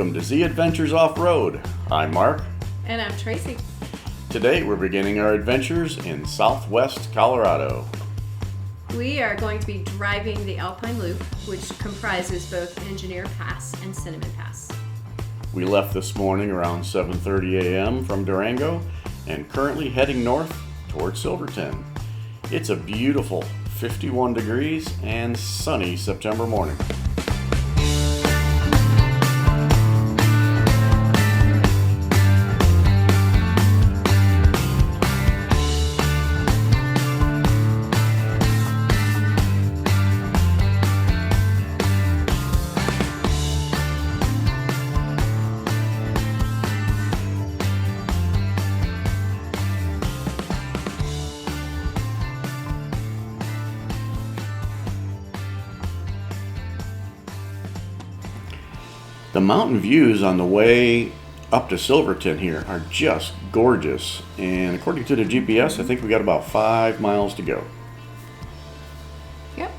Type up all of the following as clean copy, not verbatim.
Welcome to Z Adventures Off-Road. I'm Mark. And I'm Tracy. Today we're beginning our adventures in southwest Colorado. We are going to be driving the Alpine Loop, which comprises both Engineer Pass and Cinnamon Pass. We left this morning around 7:30 a.m. from Durango and currently heading north towards Silverton. It's a beautiful 51 degrees and sunny September morning. The mountain views on the way up to Silverton here are just gorgeous, and according to the GPS, I think we got about 5 miles to go. Yep.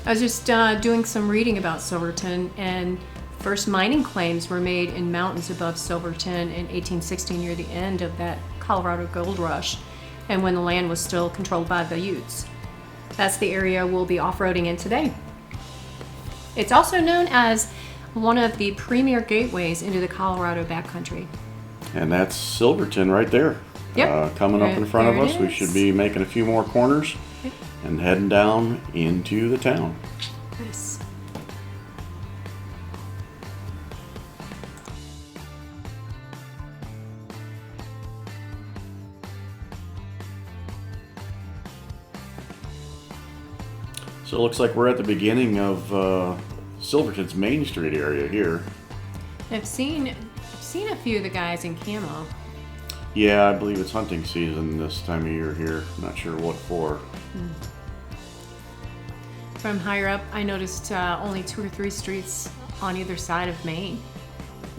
I was just doing some reading about Silverton, and first mining claims were made in mountains above Silverton in 1860 near the end of that Colorado gold rush, and when the land was still controlled by the Utes. That's the area we'll be off-roading in today. It's also known as one of the premier gateways into the Colorado backcountry. And that's Silverton right there. Yep. Coming up in front of us, we should be making a few more corners Yep. and heading down into the town. Nice. So it looks like we're at the beginning of Silverton's Main Street area here. I've seen a few of the guys in camo. Yeah, I believe it's hunting season this time of year here. Not sure what for. From higher up, I noticed only 2 or 3 streets on either side of Main.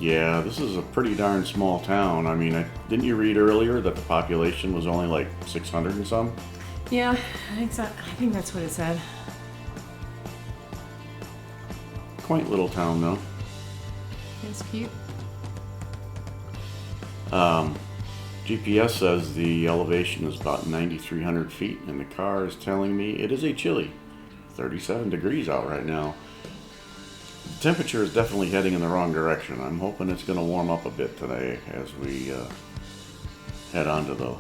Yeah, this is a pretty darn small town. I mean, didn't you read earlier that the population was only like 600 and some? Yeah, I think that's what it said. Quaint little town, though. It's cute. GPS says the elevation is about 9,300 feet, and the car is telling me it is a chilly 37 degrees out right now. The temperature is definitely heading in the wrong direction. I'm hoping it's going to warm up a bit today as we head on to the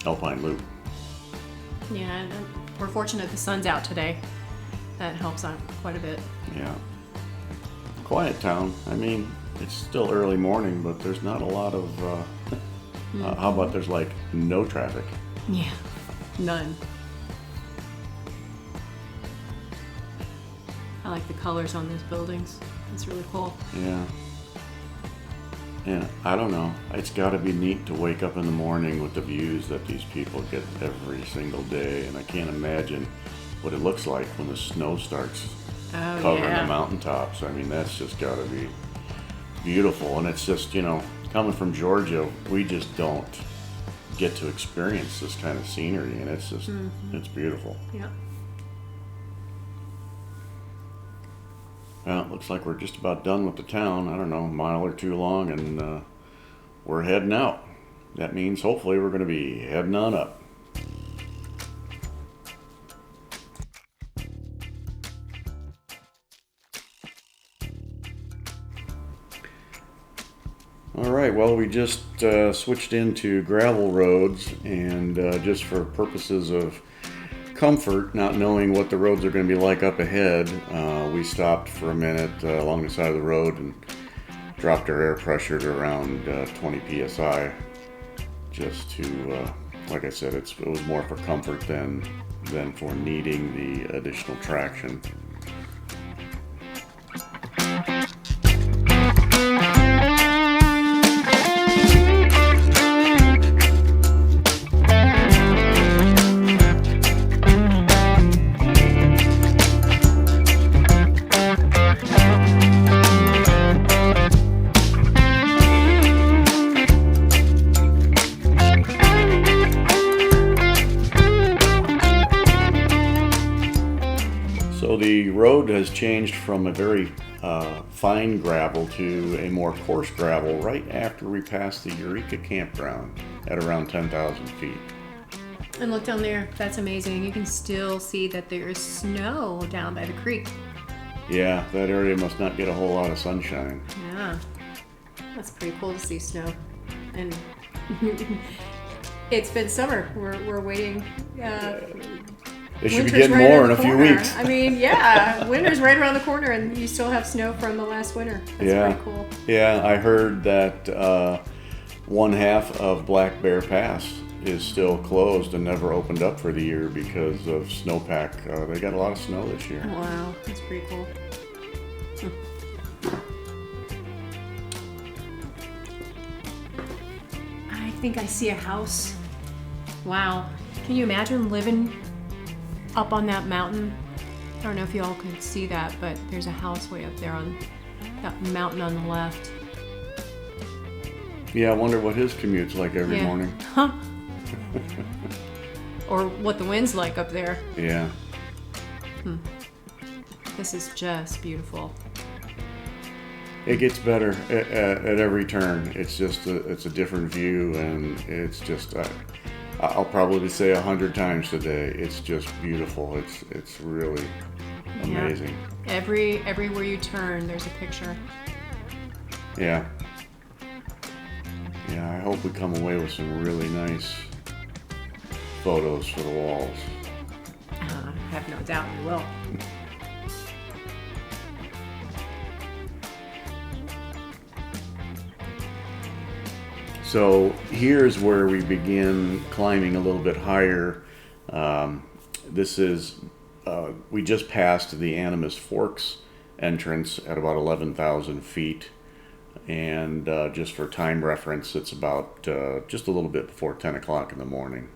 Alpine Loop. Yeah, and we're fortunate the sun's out today. That helps out quite a bit. Yeah. Quiet town. I mean, it's still early morning, but there's not a lot of, how about there's like no traffic? Yeah, none. I like the colors on those buildings. It's really cool. Yeah. Yeah, I don't know. It's got to be neat to wake up in the morning with the views that these people get every single day, and I can't imagine what it looks like when the snow starts covering the mountaintops. I mean, that's just got to be beautiful. And it's just, coming from Georgia, we just don't get to experience this kind of scenery, and it's just, it's beautiful. Yeah. Well, it looks like we're just about done with the town. I don't know, a mile or two long, and we're heading out. That means hopefully we're going to be heading on up. All right, well, we just switched into gravel roads, and just for purposes of comfort, not knowing what the roads are going to be like up ahead, we stopped for a minute along the side of the road and dropped our air pressure to around 20 psi, just to, like I said, it was more for comfort than for needing the additional traction. So the road has changed from a very fine gravel to a more coarse gravel right after we passed the Eureka campground at around 10,000 feet. And look down there. That's amazing. You can still see that there is snow down by the creek. Yeah, that area must not get a whole lot of sunshine. Yeah. That's pretty cool to see snow. And it's been summer. We're waiting. It should be getting more in a few corner. weeks. I mean, yeah, winter's right around the corner, and you still have snow from the last winter. That's pretty cool. Yeah, I heard that one half of Black Bear Pass is still closed and never opened up for the year because of snowpack. They got a lot of snow this year. Wow, that's pretty cool. I think I see a house. Wow. Can you imagine living up on that mountain? I don't know if you all could see that, but there's a house way up there on that mountain on the left. Yeah, I wonder what his commute's like every morning. Huh. Or what the wind's like up there. Yeah. This is just beautiful. It gets better at every turn. It's just it's a different view, and it's just I'll probably say 100 times today. It's just beautiful. It's really amazing. Yeah. Everywhere you turn, there's a picture. Yeah. Yeah, I hope we come away with some really nice photos for the walls. I have no doubt we will. So here's where we begin climbing a little bit higher. This is, we just passed the Animas Forks entrance at about 11,000 feet. And just for time reference, it's about just a little bit before 10 o'clock in the morning.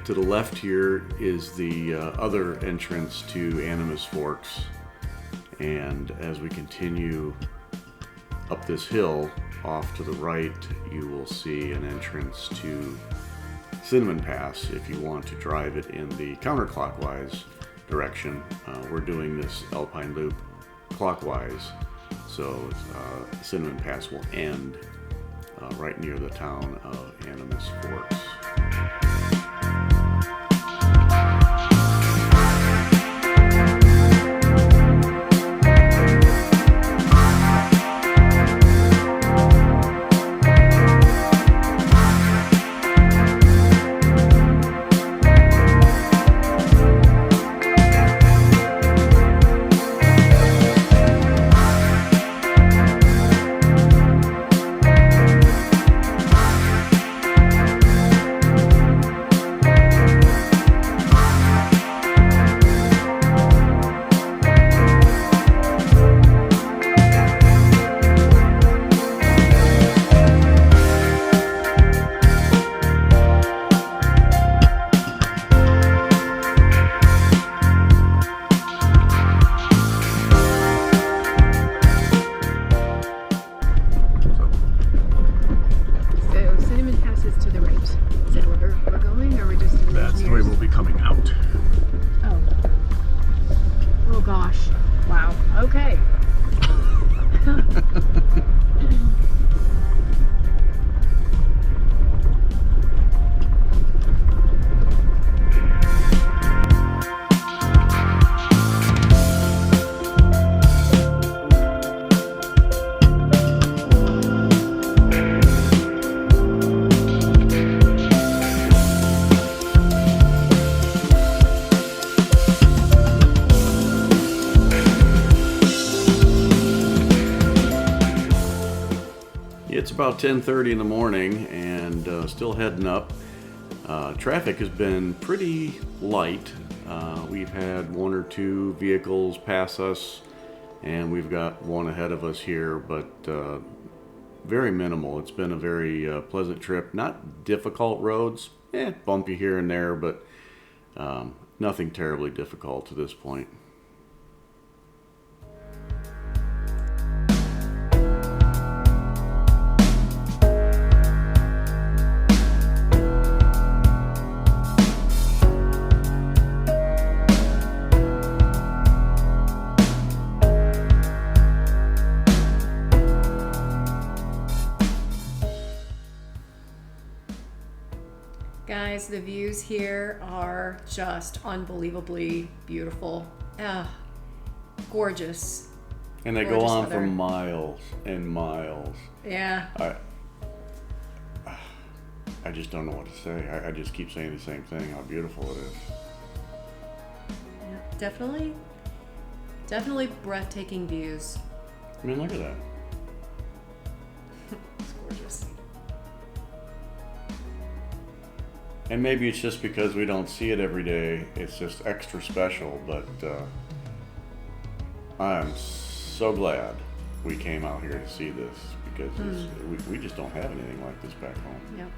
To the left here is the other entrance to Animas Forks, and as we continue up this hill off to the right, you will see an entrance to Cinnamon Pass if you want to drive it in the counterclockwise direction. We're doing this Alpine Loop clockwise, so Cinnamon Pass will end right near the town of Animas Forks. about 10:30 in the morning and still heading up. Traffic has been pretty light. We've had one or two vehicles pass us, and we've got one ahead of us here, but very minimal. It's been a very pleasant trip. Not difficult roads, bumpy here and there, but nothing terribly difficult to this point. Guys, the views here are just unbelievably beautiful. Gorgeous. And they go on for miles and miles. Yeah. I just don't know what to say. I just keep saying the same thing, how beautiful it is. Yeah, definitely breathtaking views. I mean, look at that. It's gorgeous. And maybe it's just because we don't see it every day, it's just extra special, but I'm so glad we came out here to see this, because we just don't have anything like this back home. Yep.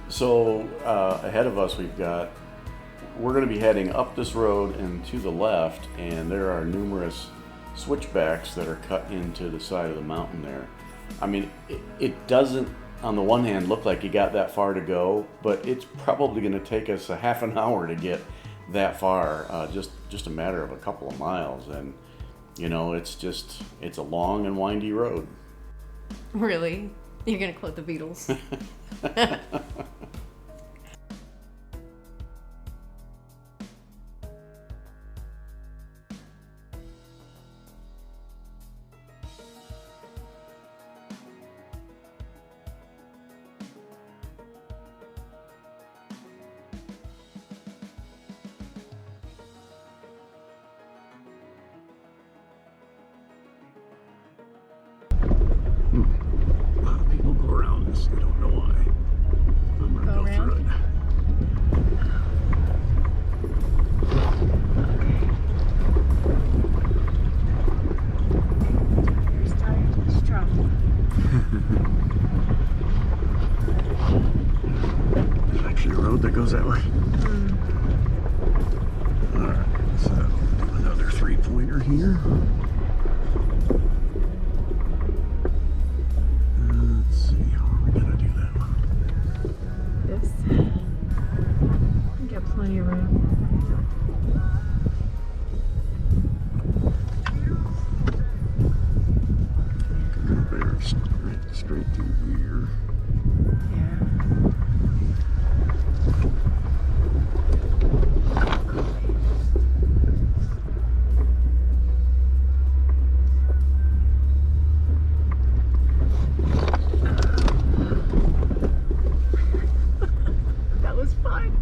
So ahead of us we're going to be heading up this road and to the left, and there are numerous switchbacks that are cut into the side of the mountain there. I mean, it doesn't, on the one hand, look like you got that far to go, but it's probably going to take us a half an hour to get that far, just a matter of a couple of miles. And, you know, it's a long and windy road. Really? You're going to quote the Beatles? I don't know why. I'm gonna go through it. Here's tired to the straw. There's actually a road that goes that way. Alright, so do another 3-pointer here. Plenty of room. Straight through here. That was fun.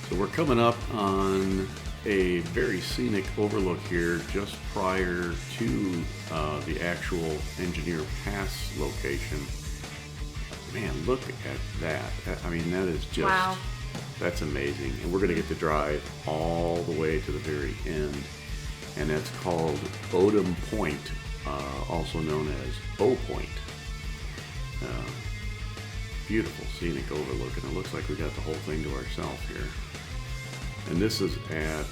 So we're coming up on a very scenic overlook here just prior to the actual Engineer Pass location. Man, look at that. I mean, that is just, wow. That's amazing. And we're going to get to drive all the way to the very end. And that's called Odom Point, also known as Bow Point. Beautiful scenic overlook, and it looks like we got the whole thing to ourselves here. And this is at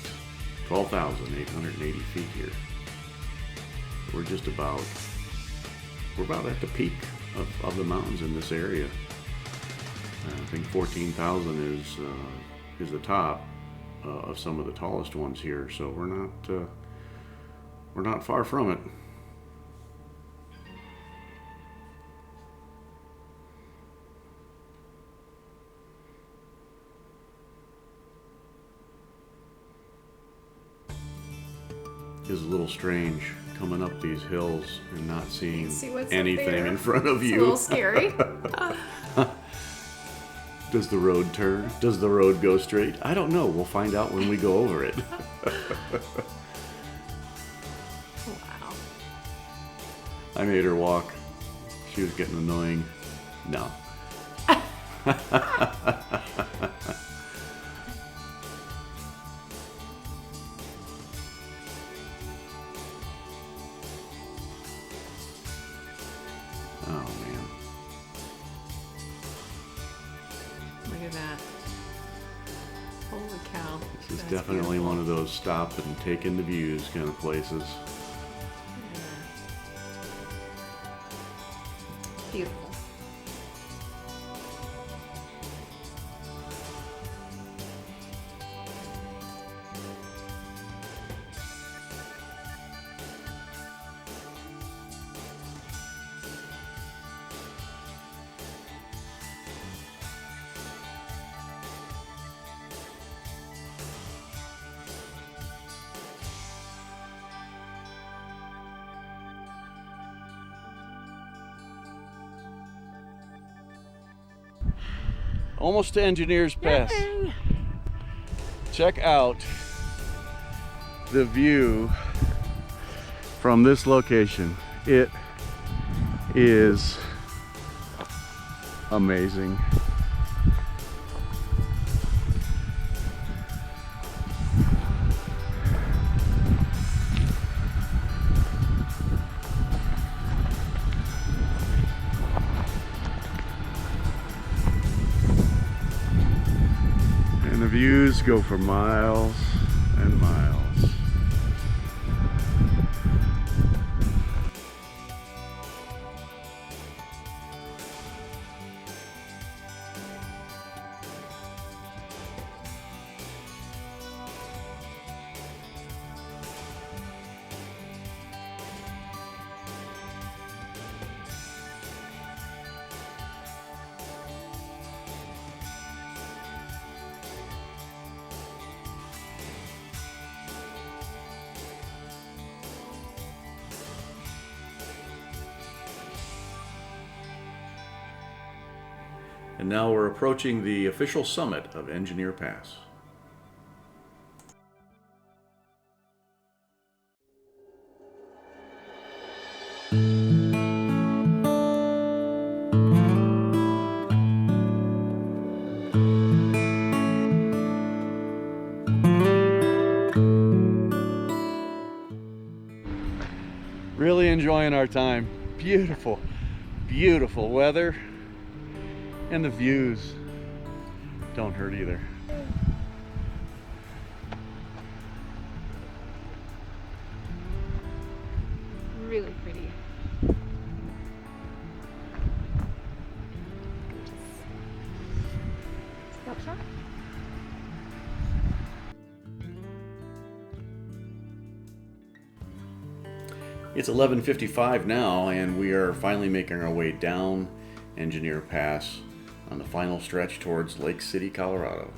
12,880 feet here. We're about at the peak of the mountains in this area. I think 14,000 is the top of some of the tallest ones here, so we're not far from it. Is a little strange coming up these hills and not seeing anything in front of you. It's a little scary. Does the road turn? Does the road go straight? I don't know. We'll find out when we go over it. Wow. I made her walk. She was getting annoying. No. Oh man. Look at that. Holy cow. This is That's definitely beautiful. one of those stop and take in the views kind of places. Beautiful. Almost to Engineers Pass. Yay! Check out the view from this location. It is amazing. And the views go for miles and miles. And now we're approaching the official summit of Engineer Pass. Really enjoying our time. Beautiful, beautiful weather. And the views don't hurt either. Really pretty. Stop shot. It's 11:55 now, and we are finally making our way down Engineer Pass on the final stretch towards Lake City, Colorado.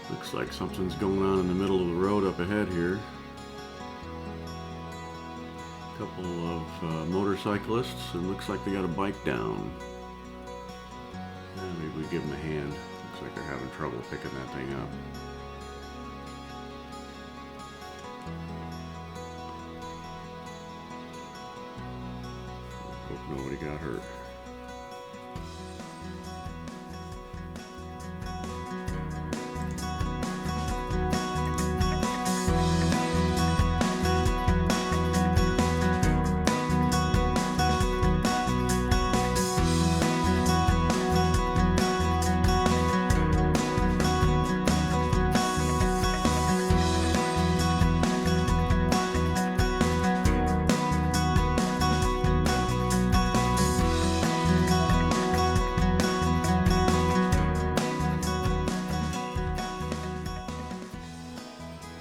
Looks like something's going on in the middle of the road up ahead here. A couple of motorcyclists, and looks like they got a bike down. Maybe we give them a hand. Looks like they're having trouble picking that thing up. Hope nobody got hurt.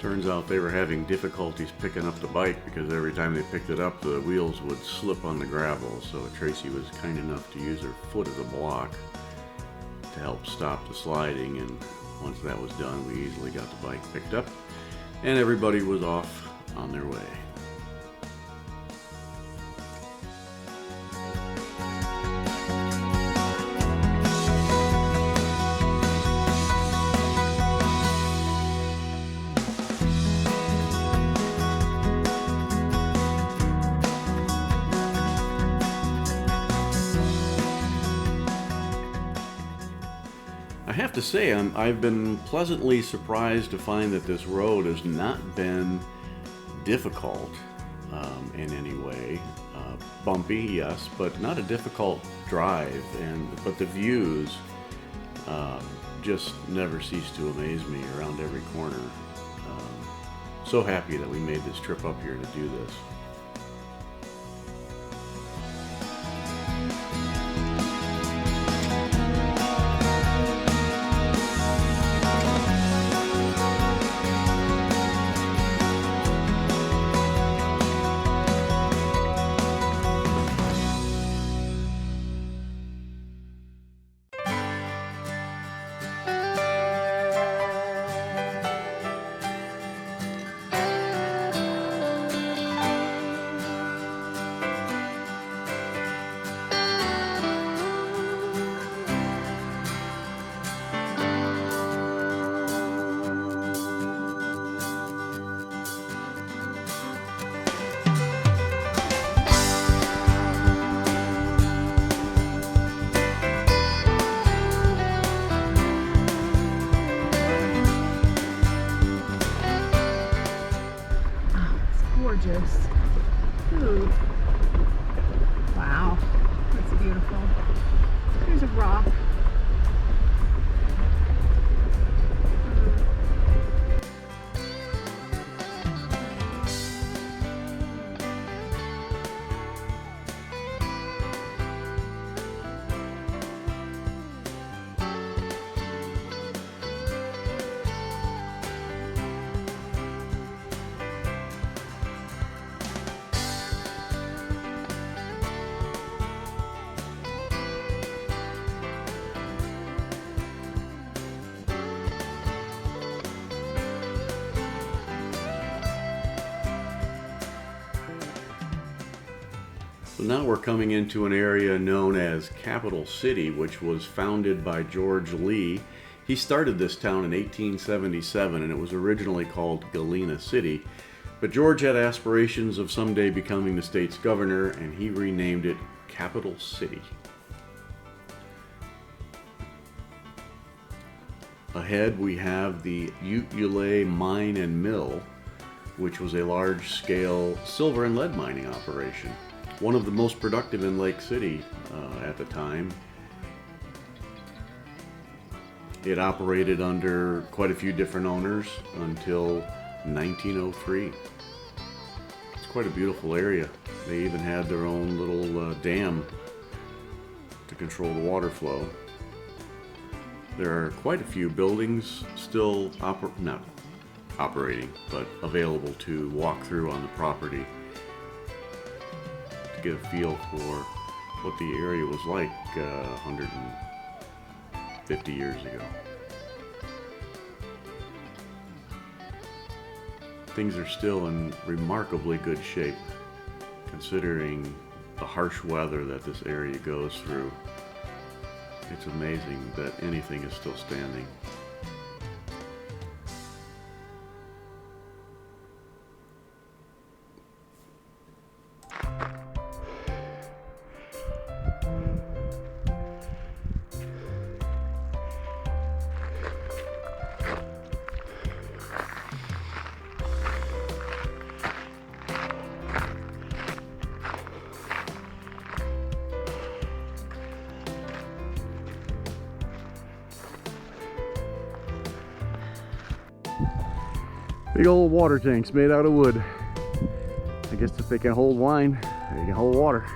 Turns out they were having difficulties picking up the bike because every time they picked it up, the wheels would slip on the gravel. So Tracy was kind enough to use her foot as a block to help stop the sliding. And once that was done, we easily got the bike picked up and everybody was off on their way. I have to say, I've been pleasantly surprised to find that this road has not been difficult in any way. Bumpy, yes, but not a difficult drive. But the views just never cease to amaze me around every corner. So happy that we made this trip up here to do this. Gorgeous. Ooh. Wow. That's beautiful. There's a rock. So now we're coming into an area known as Capital City, which was founded by George Lee. He started this town in 1877, and it was originally called Galena City. But George had aspirations of someday becoming the state's governor, and he renamed it Capital City. Ahead we have the Ute Mine and Mill, which was a large-scale silver and lead mining operation. One of the most productive in Lake City at the time. It operated under quite a few different owners until 1903. It's quite a beautiful area. They even had their own little dam to control the water flow. There are quite a few buildings still not operating, but available to walk through on the property to get a feel for what the area was like 150 years ago. Things are still in remarkably good shape considering the harsh weather that this area goes through. It's amazing that anything is still standing. Big old water tanks made out of wood. I guess if they can hold wine, they can hold water.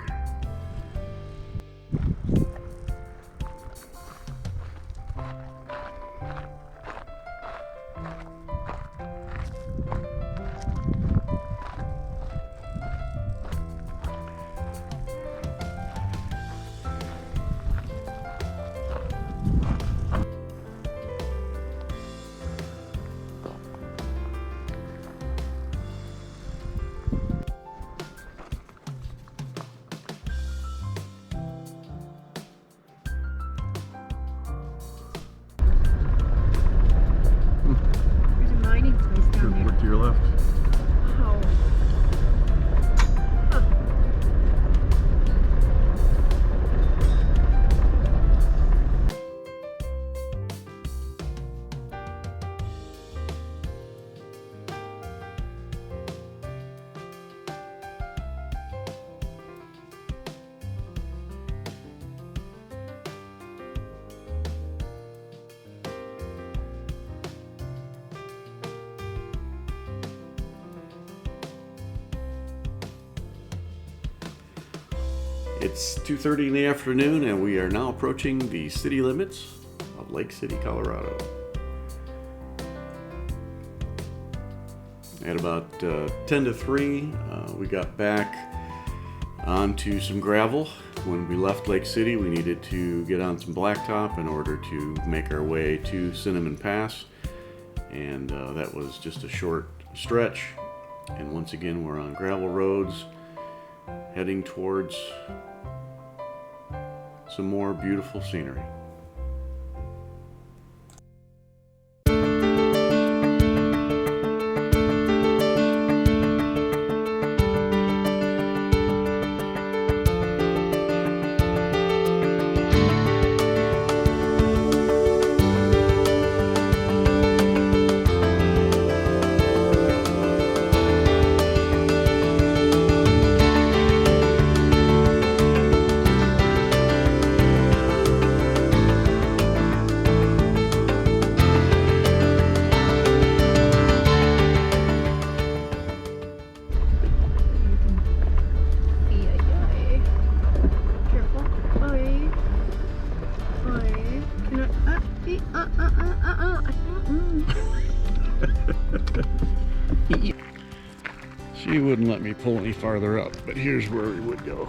To your left. Wow. Huh. It's 2:30 in the afternoon and we are now approaching the city limits of Lake City, Colorado. At about 10 to 3, we got back onto some gravel. When we left Lake City, we needed to get on some blacktop in order to make our way to Cinnamon Pass. And that was just a short stretch. And once again, we're on gravel roads heading towards some more beautiful scenery. She wouldn't let me pull any farther up, but here's where we would go.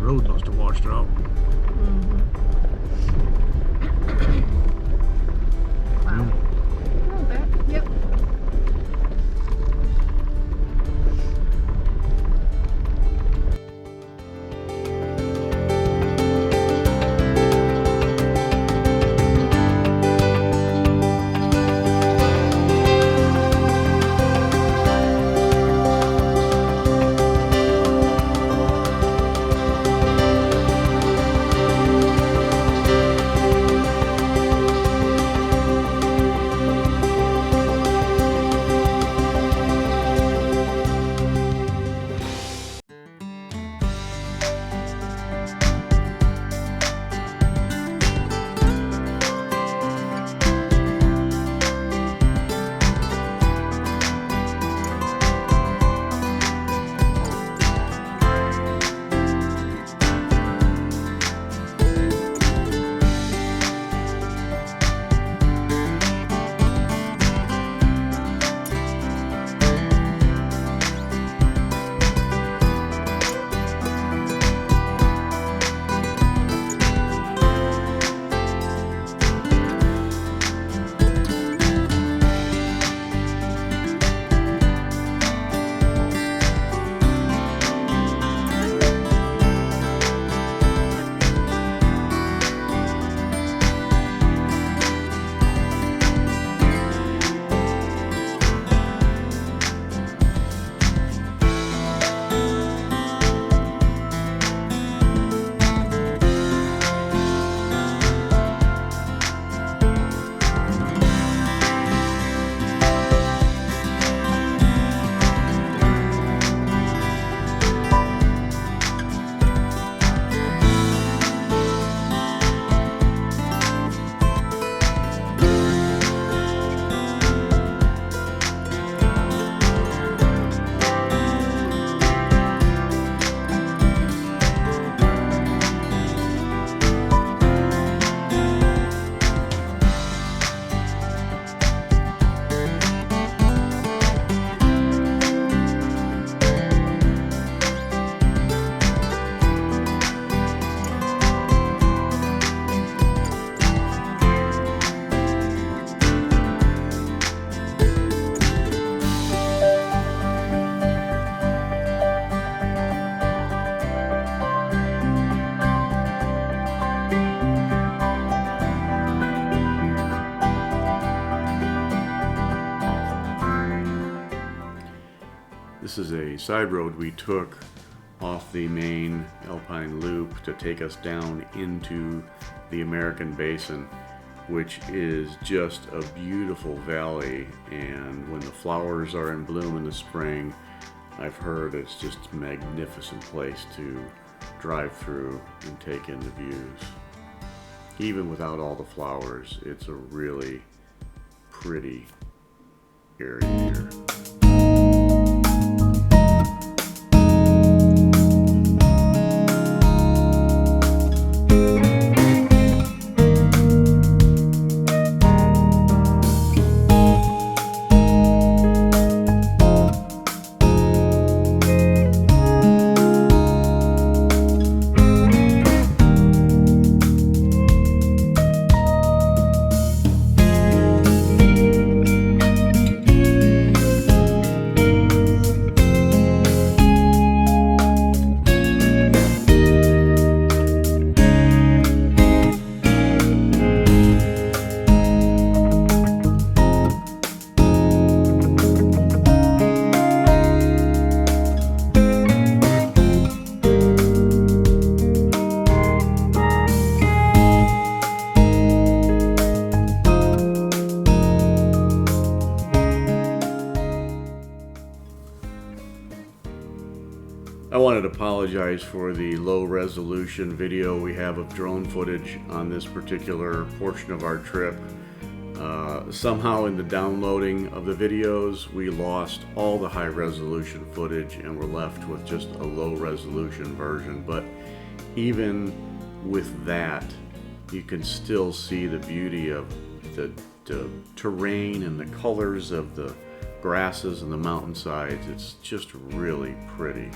road must have washed her out. Wow. A little bit. Yep. This is a side road we took off the main Alpine Loop to take us down into the American Basin, which is just a beautiful valley, and when the flowers are in bloom in the spring, I've heard it's just a magnificent place to drive through and take in the views. Even without all the flowers, it's a really pretty area here. I wanted to apologize for the low resolution video we have of drone footage on this particular portion of our trip. Somehow in the downloading of the videos we lost all the high resolution footage and we're left with just a low resolution version, but even with that you can still see the beauty of the terrain and the colors of the grasses and the mountainsides. It's just really pretty.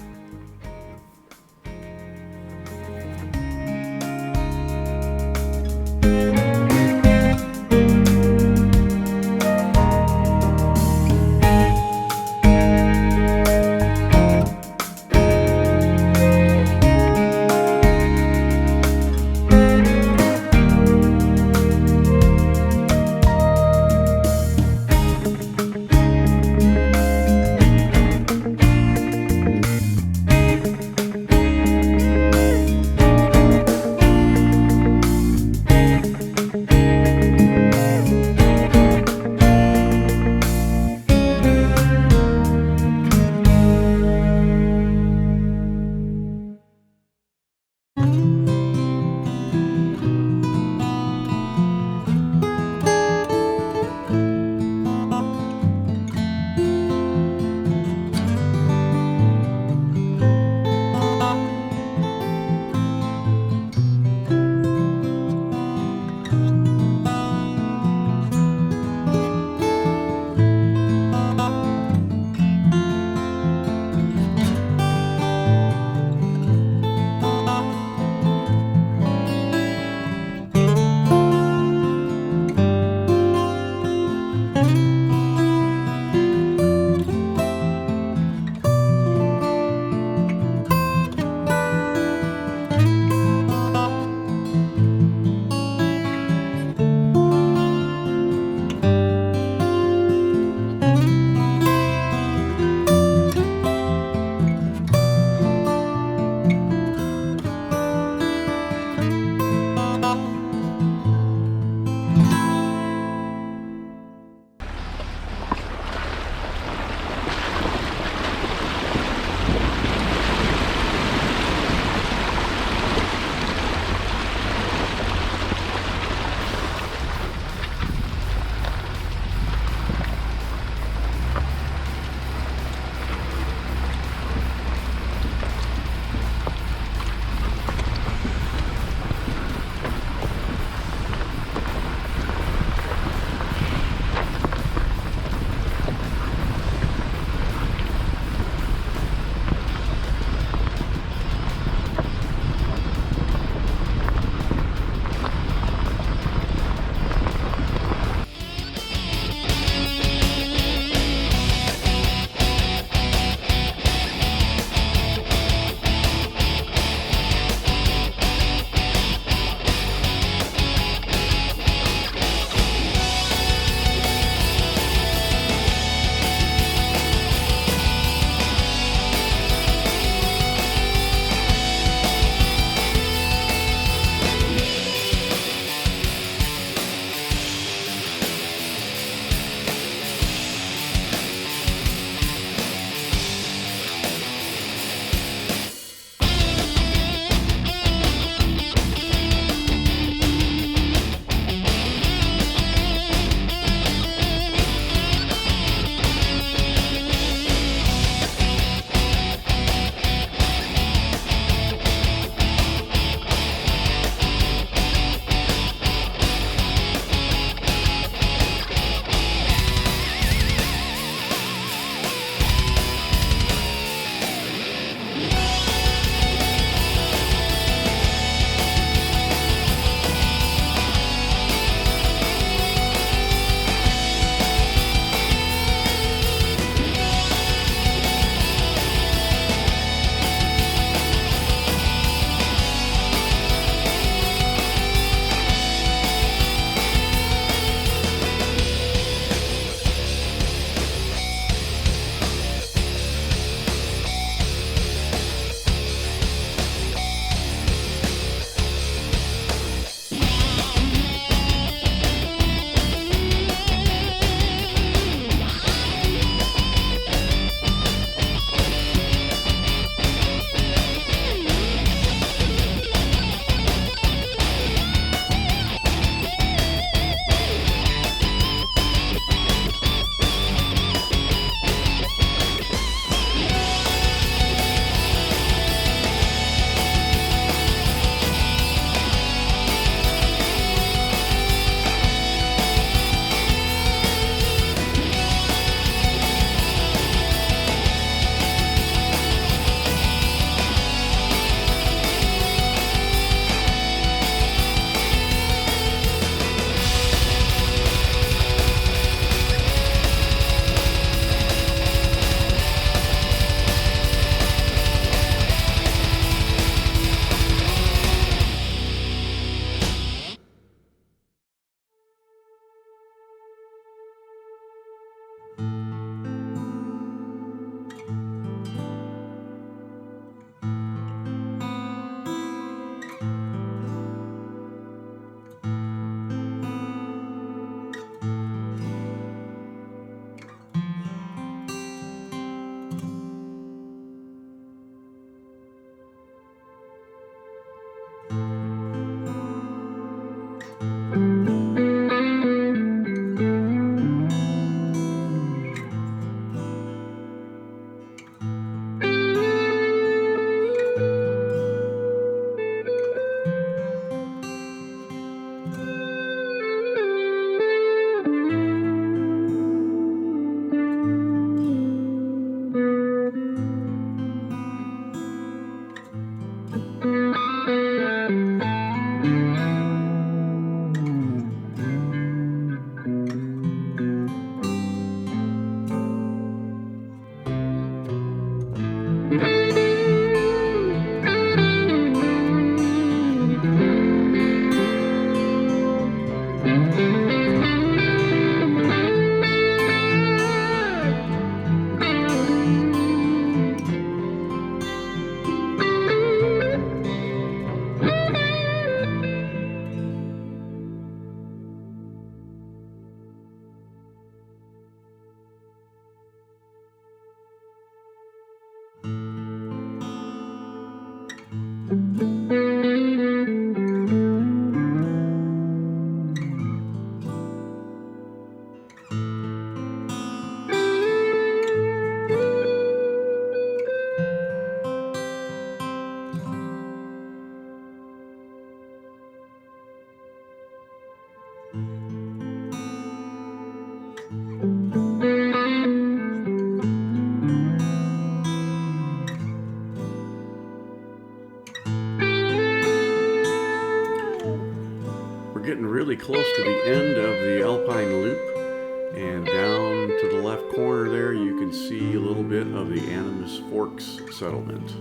We're getting really close to the end of the Alpine Loop, and down to the left corner there you can see a little bit of the Animas Forks settlement.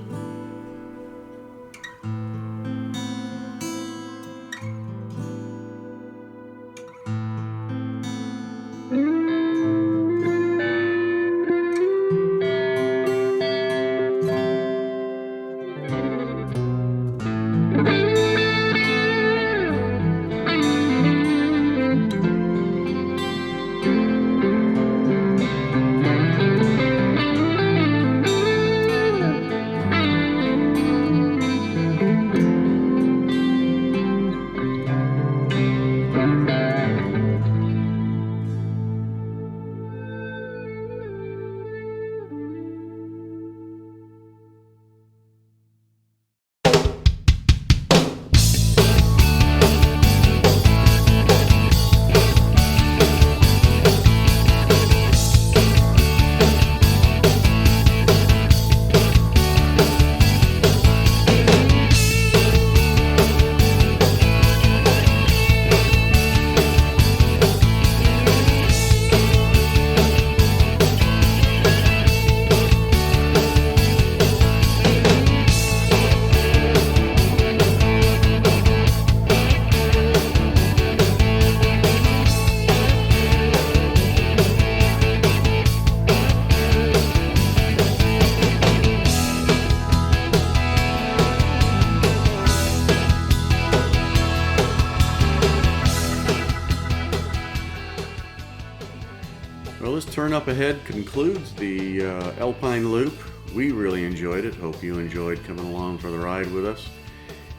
Well, this turn up ahead concludes the Alpine Loop. We really enjoyed it. Hope you enjoyed coming along for the ride with us.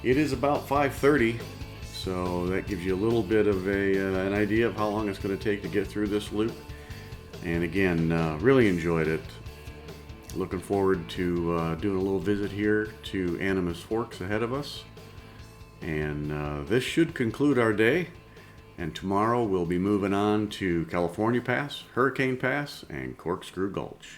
It is about 5:30, so that gives you a little bit of an idea of how long it's going to take to get through this loop. And again, really enjoyed it. Looking forward to doing a little visit here to Animas Forks ahead of us. And this should conclude our day. And tomorrow we'll be moving on to California Pass, Hurricane Pass, and Corkscrew Gulch.